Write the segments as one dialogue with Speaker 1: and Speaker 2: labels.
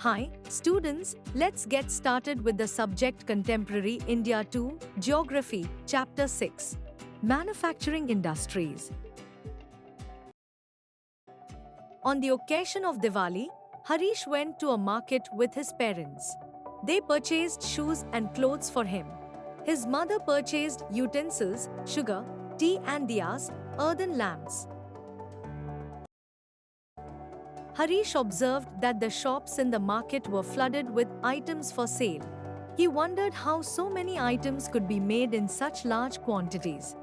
Speaker 1: Hi, students, let's get started with the subject Contemporary India 2, Geography, Chapter 6. Manufacturing Industries. On the occasion of Diwali, Harish went to a market with his parents. They purchased shoes and clothes for him. His mother purchased utensils, sugar, tea and diyas, earthen lamps. Harish observed that the shops in the market were flooded with items for sale. He wondered how so many items could be made in such large quantities.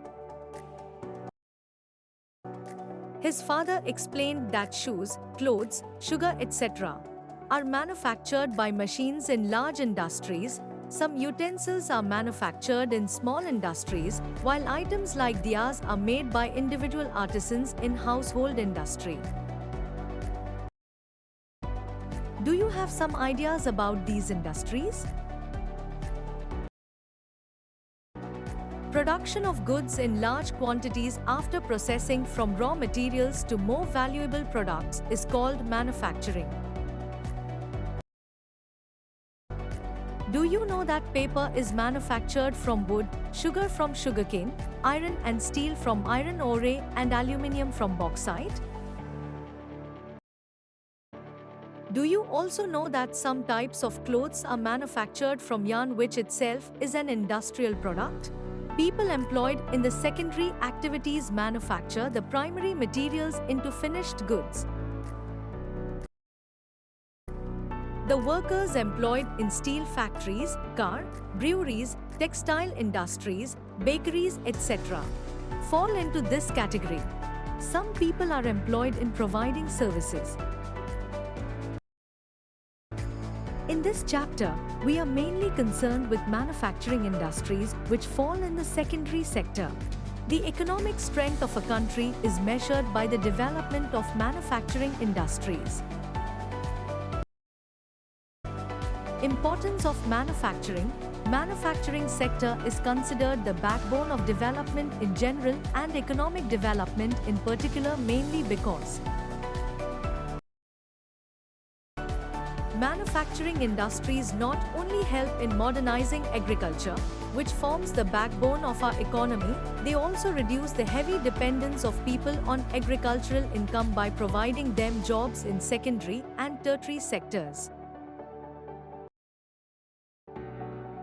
Speaker 1: His father explained that shoes, clothes, sugar, etc. are manufactured by machines in large industries. Some utensils are manufactured in small industries, while items like diyas are made by individual artisans in household industry. Do you have some ideas about these industries? Production of goods in large quantities after processing from raw materials to more valuable products is called manufacturing. Do you know that paper is manufactured from wood, sugar from sugarcane, iron and steel from iron ore, and aluminium from bauxite? Do you also know that some types of clothes are manufactured from yarn, which itself is an industrial product? People employed in the secondary activities manufacture the primary materials into finished goods. The workers employed in steel factories, car, breweries, textile industries, bakeries, etc. fall into this category. Some people are employed in providing services. In this chapter, we are mainly concerned with manufacturing industries which fall in the secondary sector. The economic strength of a country is measured by the development of manufacturing industries. Importance of manufacturing. Manufacturing sector is considered the backbone of development in general and economic development in particular, mainly because manufacturing industries not only help in modernizing agriculture, which forms the backbone of our economy, they also reduce the heavy dependence of people on agricultural income by providing them jobs in secondary and tertiary sectors.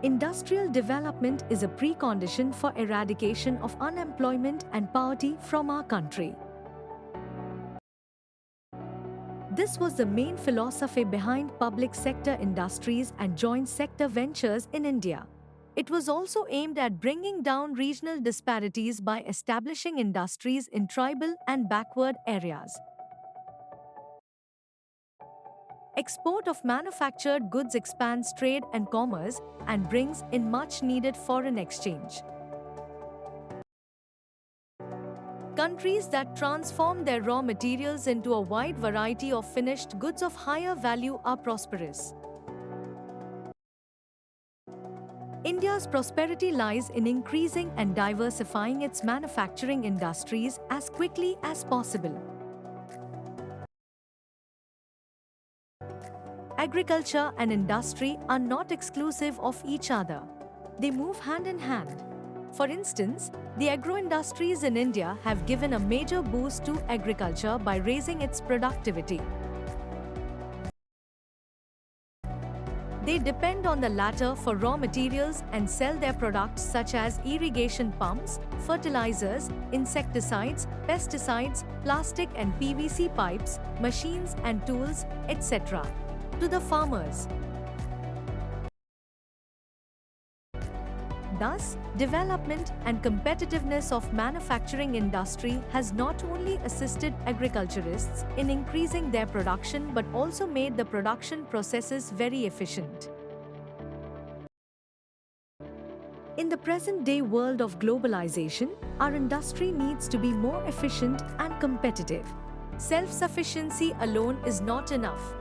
Speaker 1: Industrial development is a precondition for eradication of unemployment and poverty from our country. This was the main philosophy behind public sector industries and joint sector ventures in India. It was also aimed at bringing down regional disparities by establishing industries in tribal and backward areas. Export of manufactured goods expands trade and commerce and brings in much needed foreign exchange. Countries that transform their raw materials into a wide variety of finished goods of higher value are prosperous. India's prosperity lies in increasing and diversifying its manufacturing industries as quickly as possible. Agriculture and industry are not exclusive of each other. They move hand in hand. For instance, the agro-industries in India have given a major boost to agriculture by raising its productivity. They depend on the latter for raw materials and sell their products such as irrigation pumps, fertilizers, insecticides, pesticides, plastic and PVC pipes, machines and tools, etc. to the farmers. Thus, development and competitiveness of manufacturing industry has not only assisted agriculturists in increasing their production but also made the production processes very efficient. In the present-day world of globalization, our industry needs to be more efficient and competitive. Self-sufficiency alone is not enough.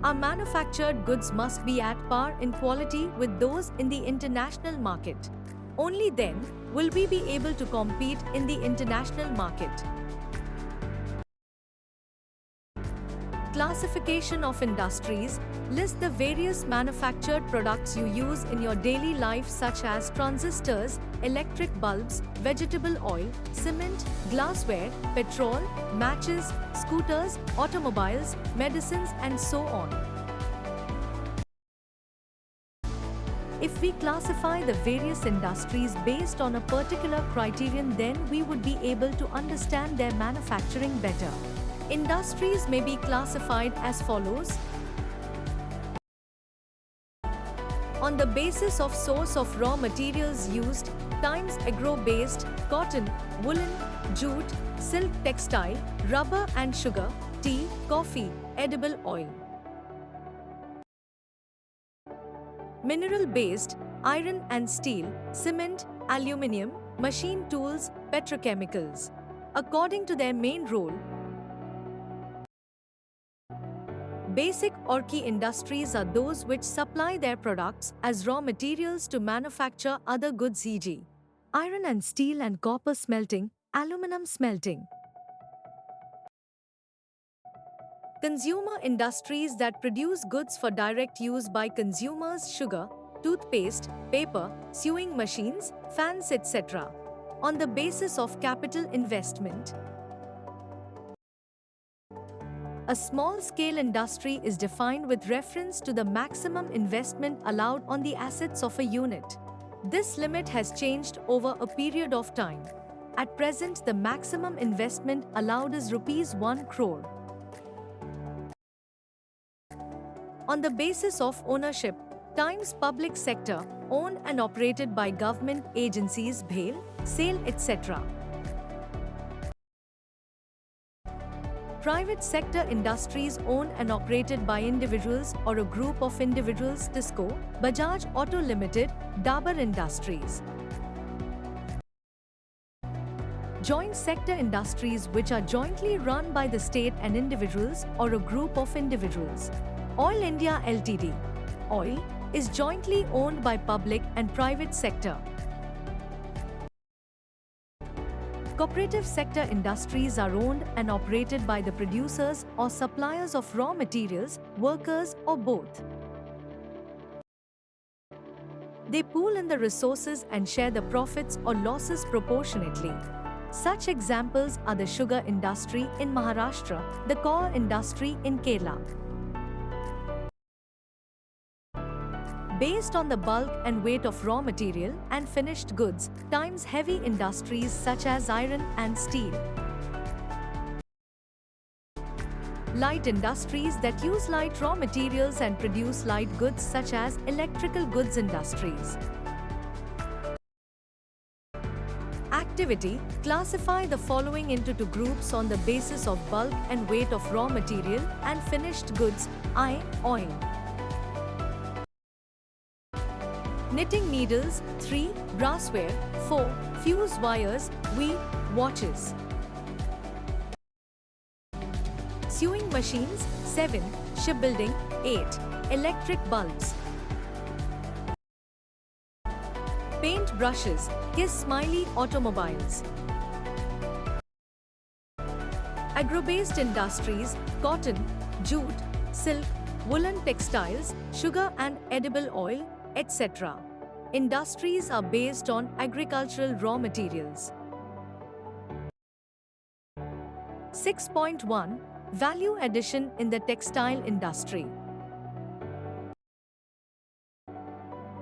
Speaker 1: Our manufactured goods must be at par in quality with those in the international market. Only then will we be able to compete in the international market. Classification of industries. List the various manufactured products you use in your daily life such as transistors, electric bulbs, vegetable oil, cement, glassware, petrol, matches, scooters, automobiles, medicines and so on. If we classify the various industries based on a particular criterion, then we would be able to understand their manufacturing better. Industries may be classified as follows. On the basis of source of raw materials used, times agro-based, cotton, woolen, jute, silk, textile, rubber and sugar, tea, coffee, edible oil. Mineral-based, iron and steel, cement, aluminium, machine tools, petrochemicals. According to their main role, basic or key industries are those which supply their products as raw materials to manufacture other goods, e.g., iron and steel and copper smelting, aluminum smelting. Consumer industries that produce goods for direct use by consumers: sugar, toothpaste, paper, sewing machines, fans, etc. On the basis of capital investment, a small-scale industry is defined with reference to the maximum investment allowed on the assets of a unit. This limit has changed over a period of time. At present, the maximum investment allowed is ₹1 crore. On the basis of ownership, times public sector, owned and operated by government agencies, BHEL, SAIL, etc. Private sector industries owned and operated by individuals or a group of individuals: TISCO, Bajaj Auto Limited, Dabur Industries. Joint sector industries which are jointly run by the state and individuals or a group of individuals. Oil India Ltd. Oil is jointly owned by public and private sector. Cooperative sector industries are owned and operated by the producers or suppliers of raw materials, workers, or both. They pool in the resources and share the profits or losses proportionately. Such examples are the sugar industry in Maharashtra, the coal industry in Kerala. Based on the bulk and weight of raw material and finished goods, times heavy industries such as iron and steel. Light industries that use light raw materials and produce light goods such as electrical goods industries. Activity: classify the following into two groups on the basis of bulk and weight of raw material and finished goods. I. Oil. Knitting needles. 3. Brassware. 4. Fuse wires. Watches. Sewing machines. 7. Shipbuilding. 8. Electric bulbs. Paint brushes. Kiss Smiley Automobiles. Agro-based industries: cotton, jute, silk, woolen textiles, sugar and edible oil, etc. Industries are based on agricultural raw materials. 6.1 Value addition in the textile industry.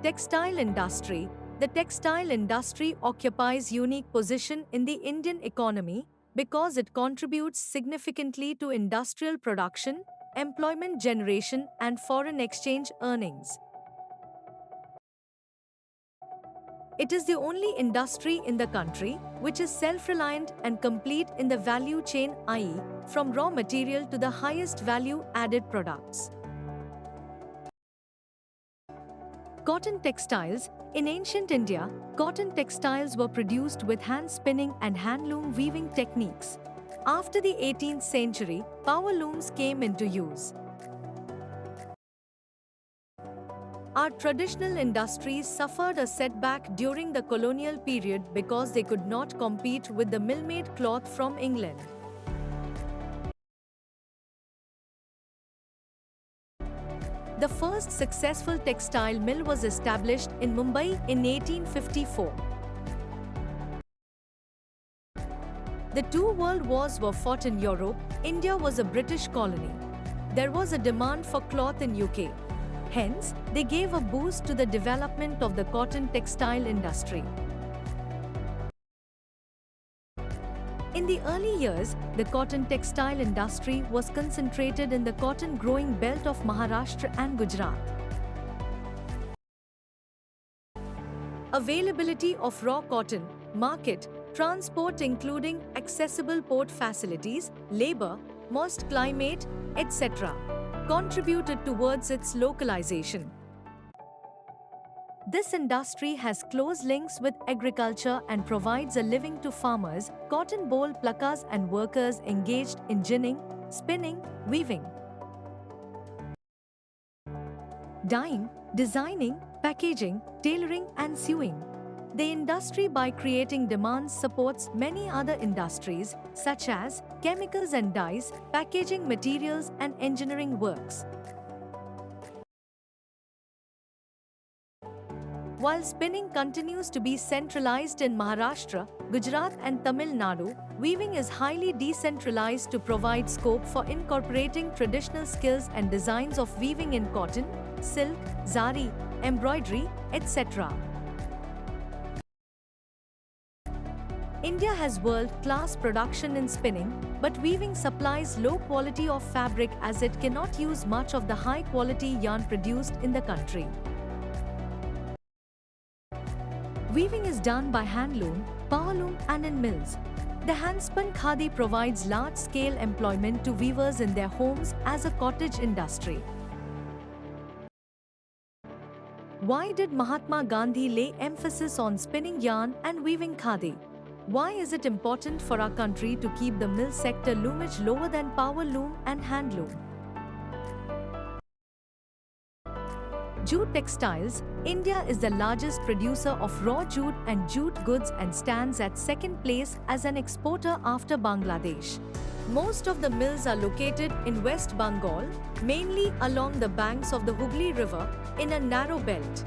Speaker 1: Textile industry. The textile industry occupies unique position in the Indian economy because it contributes significantly to industrial production, employment generation and foreign exchange earnings. It is the only industry in the country which is self-reliant and complete in the value chain, i.e., from raw material to the highest value-added products. Cotton textiles. In ancient India, cotton textiles were produced with hand spinning and handloom weaving techniques. After the 18th century, power looms came into use. Our traditional industries suffered a setback during the colonial period because they could not compete with the mill-made cloth from England. The first successful textile mill was established in Mumbai in 1854. The two world wars were fought in Europe. India was a British colony. There was a demand for cloth in UK. Hence, they gave a boost to the development of the cotton textile industry. In the early years, the cotton textile industry was concentrated in the cotton growing belt of Maharashtra and Gujarat. Availability of raw cotton, market, transport including accessible port facilities, labor, moist climate, etc., contributed towards its localization. This industry has close links with agriculture and provides a living to farmers, cotton boll pluckers and workers engaged in ginning, spinning, weaving, dyeing, designing, packaging, tailoring and sewing. The industry by creating demands supports many other industries such as chemicals and dyes, packaging materials and engineering works. While spinning continues to be centralized in Maharashtra, Gujarat and Tamil Nadu, weaving is highly decentralized to provide scope for incorporating traditional skills and designs of weaving in cotton, silk, zari, embroidery, etc. India has world-class production in spinning, but weaving supplies low quality of fabric as it cannot use much of the high-quality yarn produced in the country. Weaving is done by handloom, powerloom and in mills. The handspun khadi provides large-scale employment to weavers in their homes as a cottage industry. Why did Mahatma Gandhi lay emphasis on spinning yarn and weaving khadi? Why is it important for our country to keep the mill sector loomage lower than power loom and handloom? Jute textiles. India is the largest producer of raw jute and jute goods and stands at second place as an exporter after Bangladesh. Most of the mills are located in West Bengal, mainly along the banks of the Hooghly River, in a narrow belt.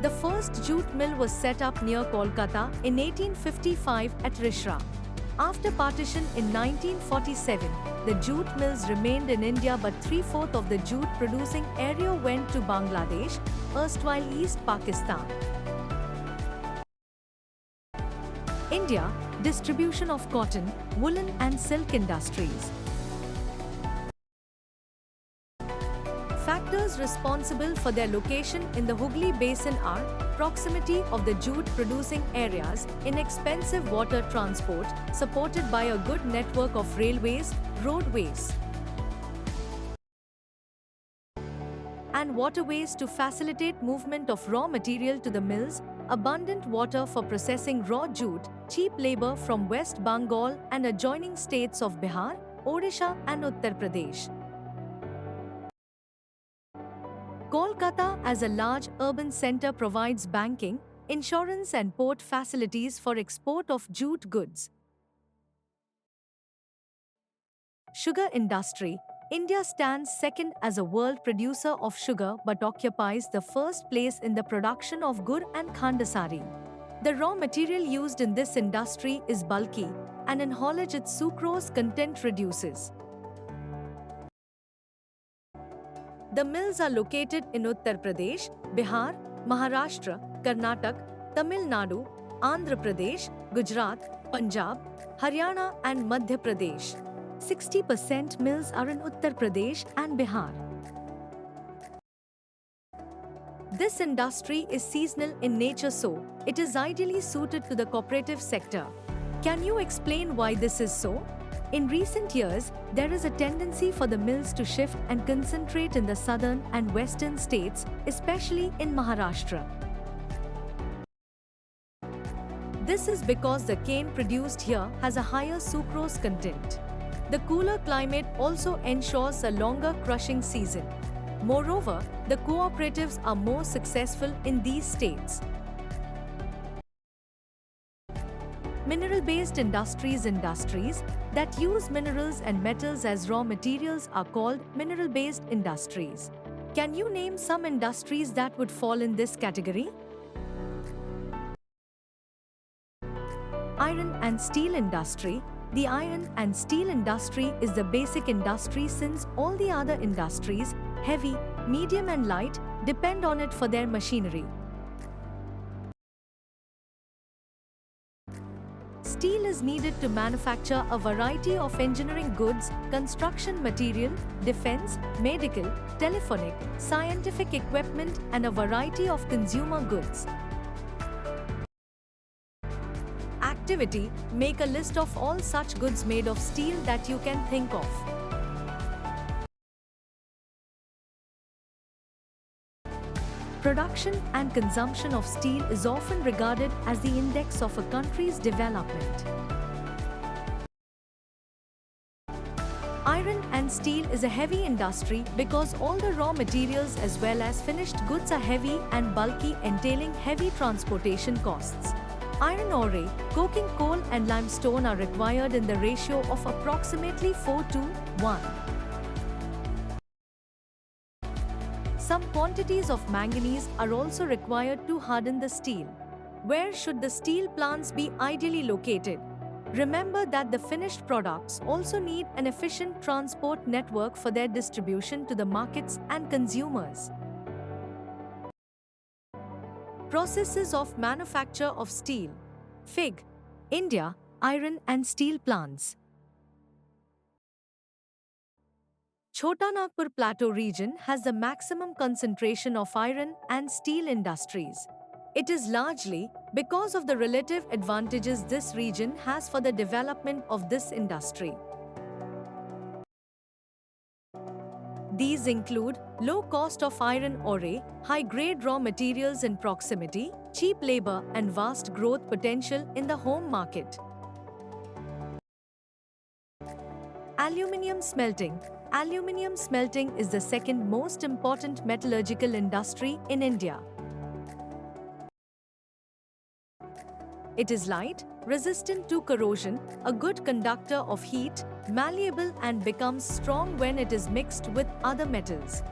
Speaker 1: The first jute mill was set up near Kolkata in 1855 at Risra. After partition in 1947, the jute mills remained in India but 3/4 of the jute producing area went to Bangladesh, erstwhile East Pakistan. India, distribution of cotton, woolen and silk industries. Factors responsible for their location in the Hooghly Basin are proximity of the jute-producing areas, inexpensive water transport, supported by a good network of railways, roadways, and waterways to facilitate movement of raw material to the mills, abundant water for processing raw jute, cheap labor from West Bengal and adjoining states of Bihar, Odisha and Uttar Pradesh. Kolkata as a large urban center provides banking, insurance and port facilities for export of jute goods. Sugar industry. India stands second as a world producer of sugar but occupies the first place in the production of gur and khandasari. The raw material used in this industry is bulky, and in haulage its sucrose content reduces. The mills are located in Uttar Pradesh, Bihar, Maharashtra, Karnataka, Tamil Nadu, Andhra Pradesh, Gujarat, Punjab, Haryana and Madhya Pradesh. 60% mills are in Uttar Pradesh and Bihar. This industry is seasonal in nature, so it is ideally suited to the cooperative sector. Can you explain why this is so? In recent years, there is a tendency for the mills to shift and concentrate in the southern and western states, especially in Maharashtra. This is because the cane produced here has a higher sucrose content. The cooler climate also ensures a longer crushing season. Moreover, the cooperatives are more successful in these states. Mineral-based industries that use minerals and metals as raw materials are called mineral-based industries. Can you name some industries that would fall in this category? Iron and steel industry. The iron and steel industry is the basic industry since all the other industries, heavy, medium and light, depend on it for their machinery. Steel is needed to manufacture a variety of engineering goods, construction material, defense, medical, telephonic, scientific equipment and a variety of consumer goods. Activity: make a list of all such goods made of steel that you can think of. Production and consumption of steel is often regarded as the index of a country's development. Iron and steel is a heavy industry because all the raw materials as well as finished goods are heavy and bulky, entailing heavy transportation costs. Iron ore, coking coal and limestone are required in the ratio of approximately 4:1. Some quantities of manganese are also required to harden the steel. Where should the steel plants be ideally located? Remember that the finished products also need an efficient transport network for their distribution to the markets and consumers. Processes of manufacture of steel. Fig. India, iron and steel plants. Chota Nagpur Plateau region has the maximum concentration of iron and steel industries. It is largely because of the relative advantages this region has for the development of this industry. These include low cost of iron ore, high-grade raw materials in proximity, cheap labor and vast growth potential in the home market. Aluminium smelting. Aluminium smelting is the second most important metallurgical industry in India. It is light, resistant to corrosion, a good conductor of heat, malleable and becomes strong when it is mixed with other metals.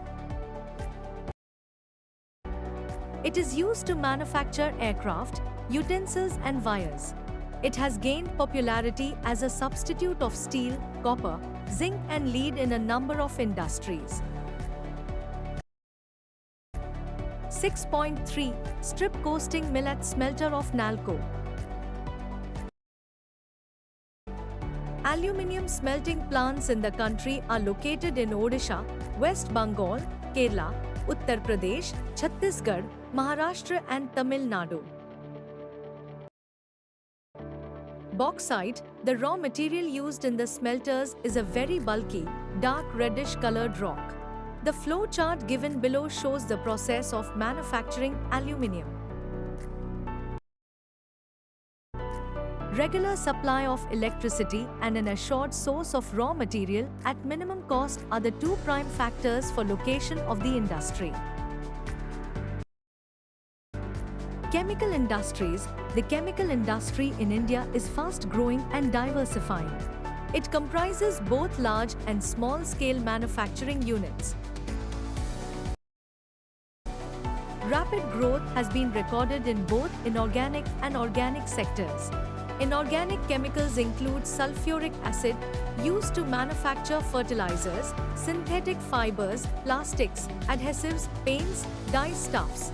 Speaker 1: It is used to manufacture aircraft, utensils and wires. It has gained popularity as a substitute of steel, copper, zinc and lead in a number of industries. 6.3 Strip coasting mill at smelter of Nalco. Aluminium smelting plants in the country are located in Odisha, West Bengal, Kerala, Uttar Pradesh, Chhattisgarh, Maharashtra and Tamil Nadu. Bauxite, the raw material used in the smelters, is a very bulky, dark reddish colored rock. The flow chart given below shows the process of manufacturing aluminium. Regular supply of electricity and an assured source of raw material at minimum cost are the two prime factors for location of the industry. Chemical industries. The chemical industry in India is fast growing and diversifying. It comprises both large and small-scale manufacturing units. Rapid growth has been recorded in both inorganic and organic sectors. Inorganic chemicals include sulfuric acid, used to manufacture fertilizers, synthetic fibers, plastics, adhesives, paints, dyestuffs.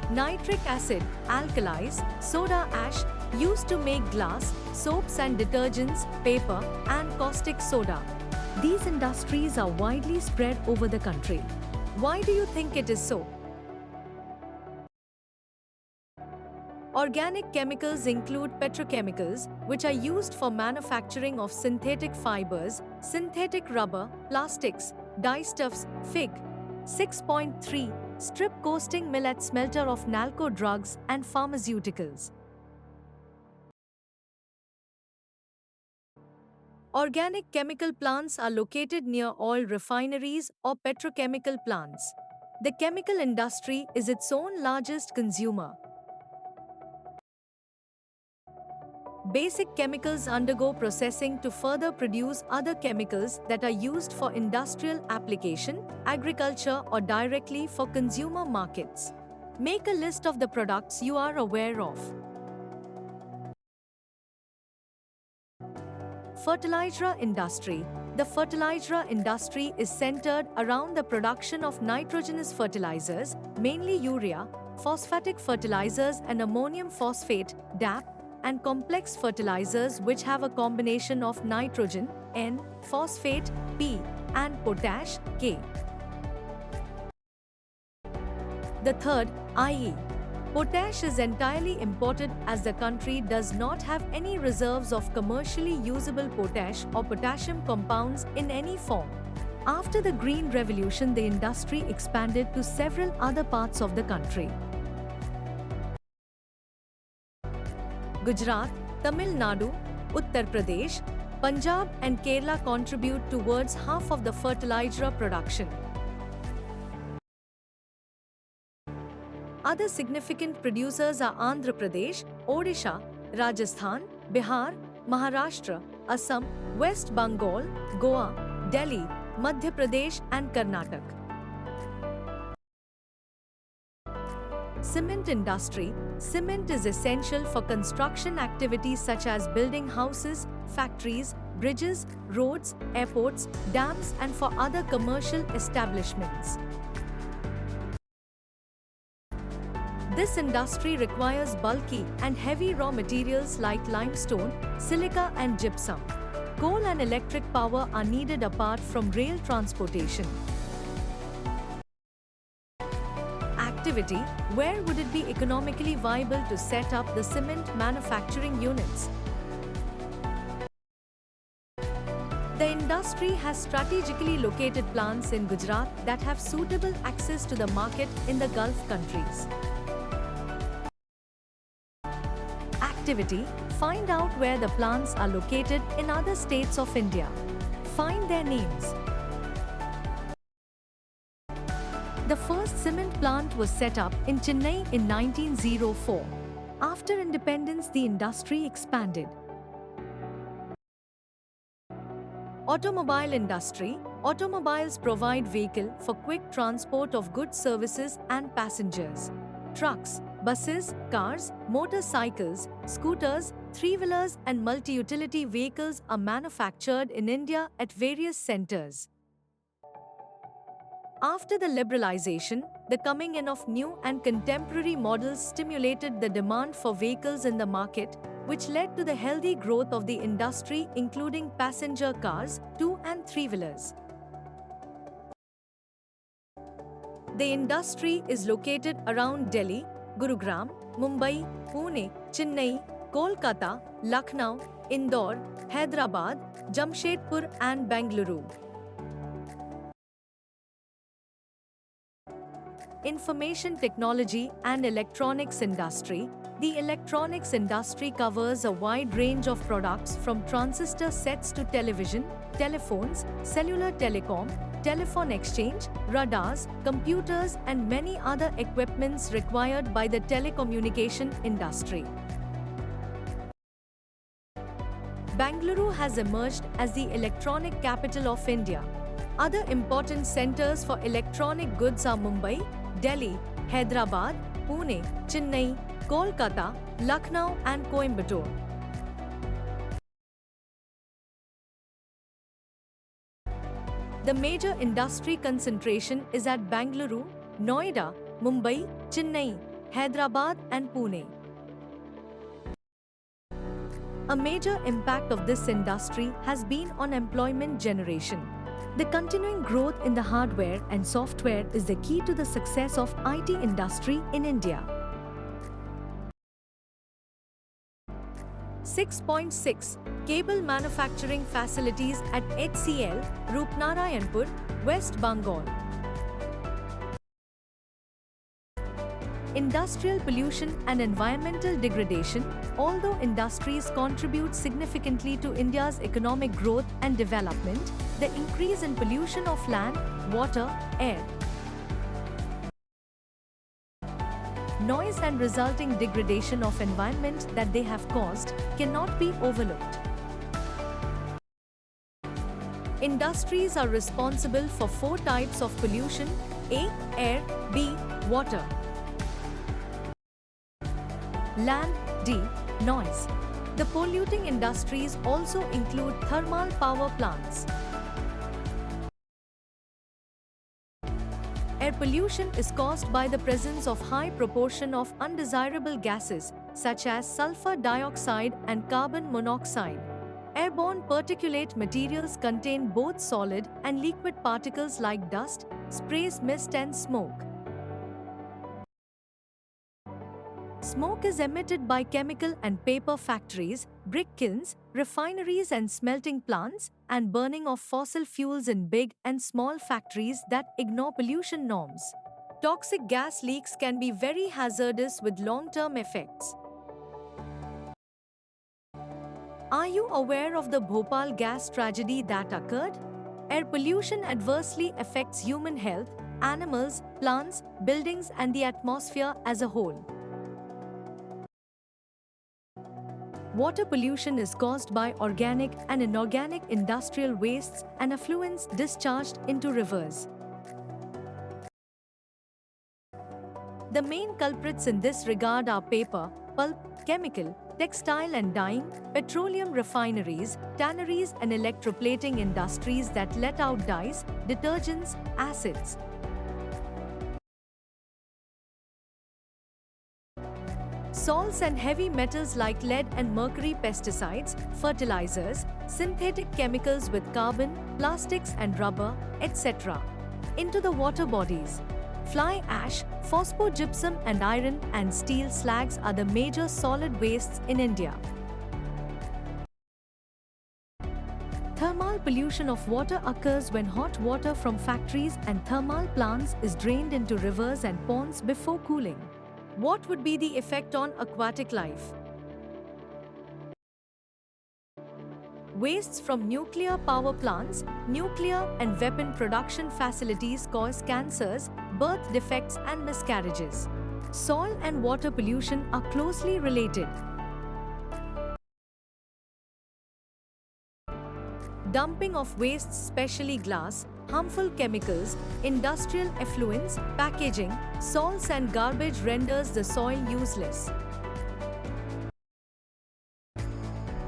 Speaker 1: Nitric acid, alkalis, soda ash, used to make glass, soaps and detergents, paper, and caustic soda. These industries are widely spread over the country. Why do you think it is so? Organic chemicals include petrochemicals, which are used for manufacturing of synthetic fibers, synthetic rubber, plastics, dyestuffs. Fig. 6.3 Strip coasting mill at smelter of Nalco drugs and pharmaceuticals. Organic chemical plants are located near oil refineries or petrochemical plants. The chemical industry is its own largest consumer. Basic chemicals undergo processing to further produce other chemicals that are used for industrial application, agriculture, or directly for consumer markets. Make a list of the products you are aware of. Fertilizer industry. The fertilizer industry is centered around the production of nitrogenous fertilizers, mainly urea, phosphatic fertilizers and ammonium phosphate, DAP, and complex fertilizers which have a combination of nitrogen, N, phosphate, P, and potash, K. The third, i.e. potash is entirely imported as the country does not have any reserves of commercially usable potash or potassium compounds in any form. After the Green Revolution, the industry expanded to several other parts of the country. Gujarat, Tamil Nadu, Uttar Pradesh, Punjab and Kerala contribute towards half of the fertilizer production. Other significant producers are Andhra Pradesh, Odisha, Rajasthan, Bihar, Maharashtra, Assam, West Bengal, Goa, Delhi, Madhya Pradesh and Karnataka. Cement industry. Cement is essential for construction activities such as building houses, factories, bridges, roads, airports, dams and for other commercial establishments. This industry requires bulky and heavy raw materials like limestone, silica and gypsum. Coal and electric power are needed apart from rail transportation. Activity. Where would it be economically viable to set up the cement manufacturing units? The industry has strategically located plants in Gujarat that have suitable access to the market in the Gulf countries. Activity. Find out where the plants are located in other states of India. Find their names. The first cement plant was set up in Chennai in 1904. After independence, the industry expanded. Automobile industry. Automobiles provide vehicle for quick transport of goods, services and passengers. Trucks, buses, cars, motorcycles, scooters, three-wheelers and multi-utility vehicles are manufactured in India at various centers. After the liberalization, the coming in of new and contemporary models stimulated the demand for vehicles in the market, which led to the healthy growth of the industry, including passenger cars, two- and three-wheelers. The industry is located around Delhi, Gurugram, Mumbai, Pune, Chennai, Kolkata, Lucknow, Indore, Hyderabad, Jamshedpur and Bengaluru. Information technology and electronics industry. The electronics industry covers a wide range of products from transistor sets to television, telephones, cellular telecom, telephone exchange, radars, computers and many other equipments required by the telecommunication industry. Bengaluru has emerged as the electronic capital of India. Other important centers for electronic goods are Mumbai, Delhi, Hyderabad, Pune, Chennai, Kolkata, Lucknow and Coimbatore. The major industry concentration is at Bengaluru, Noida, Mumbai, Chennai, Hyderabad and Pune. A major impact of this industry has been on employment generation. The continuing growth in the hardware and software is the key to the success of IT industry in India. 6.6 Cable manufacturing facilities at HCL, Rupnarayanpur, West Bengal. Industrial pollution and environmental degradation. Although industries contribute significantly to India's economic growth and development, the increase in pollution of land, water, air, noise and resulting degradation of environment that they have caused cannot be overlooked. Industries are responsible for 4 types of pollution: A. Air, B. Water, land, D. Noise. The polluting industries also include thermal power plants. Air pollution is caused by the presence of high proportion of undesirable gases such as sulfur dioxide and carbon monoxide. Airborne particulate materials contain both solid and liquid particles like dust, sprays, mist and smoke. Smoke is emitted by chemical and paper factories, brick kilns, refineries and smelting plants, and burning of fossil fuels in big and small factories that ignore pollution norms. Toxic gas leaks can be very hazardous with long-term effects. Are you aware of the Bhopal gas tragedy that occurred? Air pollution adversely affects human health, animals, plants, buildings, and the atmosphere as a whole. Water pollution is caused by organic and inorganic industrial wastes and effluents discharged into rivers. The main culprits in this regard are paper, pulp, chemical, textile and dyeing, petroleum refineries, tanneries and electroplating industries that let out dyes, detergents, acids. Salts and heavy metals like lead and mercury, pesticides, fertilizers, synthetic chemicals with carbon, plastics and rubber, etc. into the water bodies. Fly ash, phosphogypsum and iron and steel slags are the major solid wastes in India. Thermal pollution of water occurs when hot water from factories and thermal plants is drained into rivers and ponds before cooling. What would be the effect on aquatic life? Wastes from nuclear power plants, nuclear and weapon production facilities cause cancers, birth defects and miscarriages. Soil and water pollution are closely related. Dumping of wastes, especially glass, harmful chemicals, industrial effluents, packaging, salts and garbage renders the soil useless.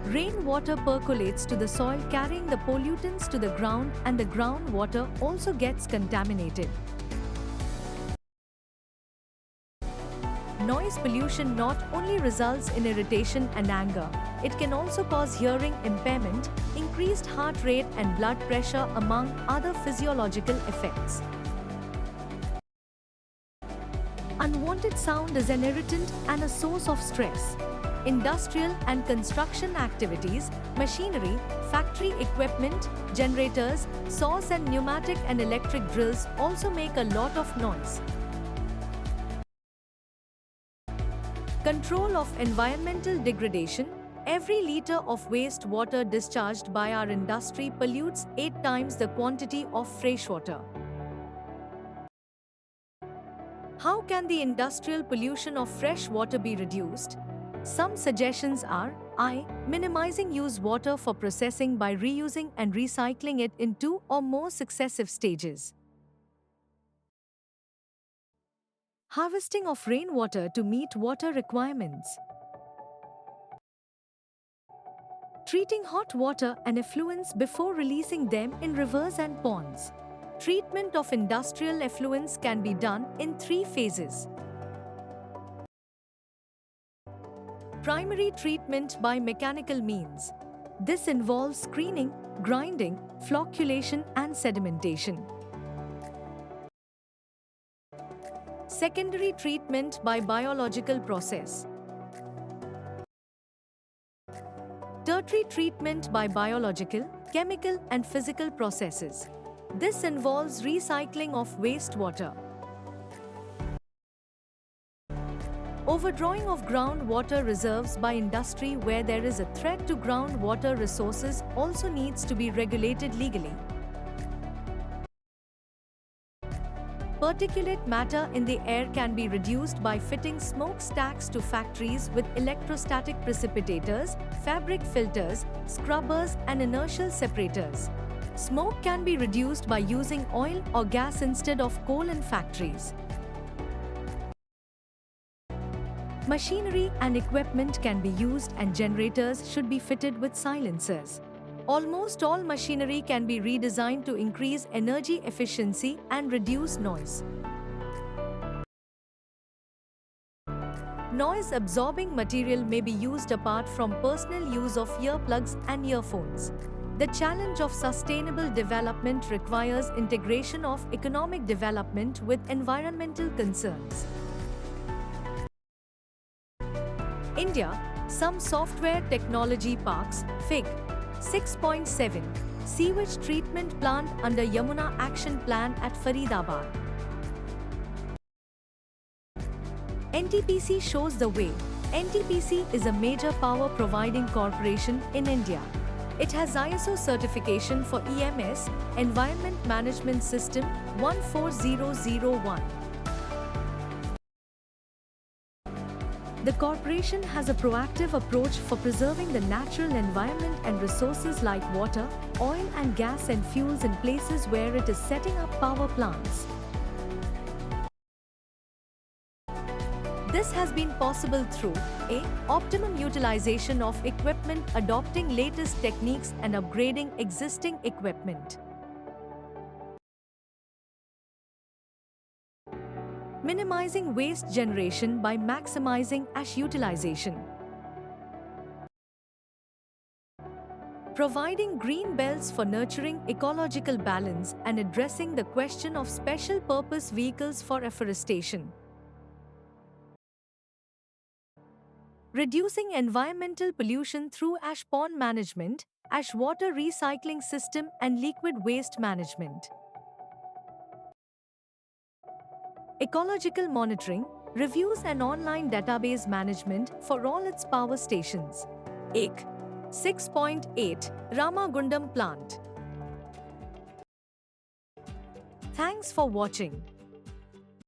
Speaker 1: Rainwater percolates to the soil carrying the pollutants to the ground, and the groundwater also gets contaminated. Noise pollution not only results in irritation and anger, it can also cause hearing impairment, increased heart rate and blood pressure among other physiological effects. Unwanted sound is an irritant and a source of stress. Industrial and construction activities, machinery, factory equipment, generators, saws and pneumatic and electric drills also make a lot of noise. Control of environmental degradation. Every liter of wastewater discharged by our industry pollutes 8 times the quantity of freshwater. How can the industrial pollution of fresh water be reduced? Some suggestions are: I. Minimizing used water for processing by reusing and recycling it in 2 or more successive stages. Harvesting of rainwater to meet water requirements. Treating hot water and effluents before releasing them in rivers and ponds. Treatment of industrial effluents can be done in 3 phases. Primary treatment by mechanical means. This involves screening, grinding, flocculation and sedimentation. Secondary treatment by biological process. Tertiary treatment by biological, chemical and physical processes. This involves recycling of wastewater. Overdrawing of groundwater reserves by industry where there is a threat to groundwater resources also needs to be regulated legally. Particulate matter in the air can be reduced by fitting smokestacks to factories with electrostatic precipitators, fabric filters, scrubbers, and inertial separators. Smoke can be reduced by using oil or gas instead of coal in factories. Machinery and equipment can be used and generators should be fitted with silencers. Almost all machinery can be redesigned to increase energy efficiency and reduce noise. Noise-absorbing material may be used apart from personal use of earplugs and earphones. The challenge of sustainable development requires integration of economic development with environmental concerns. India, some software technology parks, FIG. 6.7 Sewage treatment plant under Yamuna Action Plan at Faridabad. NTPC shows the way. NTPC is a major power providing corporation in India. It has ISO certification for EMS, Environment Management System 14001. The corporation has a proactive approach for preserving the natural environment and resources like water, oil and gas and fuels in places where it is setting up power plants. This has been possible through a. Optimum utilization of equipment, adopting latest techniques and upgrading existing equipment. Minimizing waste generation by maximizing ash utilization. Providing green belts for nurturing ecological balance and addressing the question of special purpose vehicles for afforestation. Reducing environmental pollution through ash pond management, ash water recycling system and liquid waste management. Ecological monitoring, reviews and online database management for all its power stations. EC 6.8 Ramagundam plant. Thanks for watching.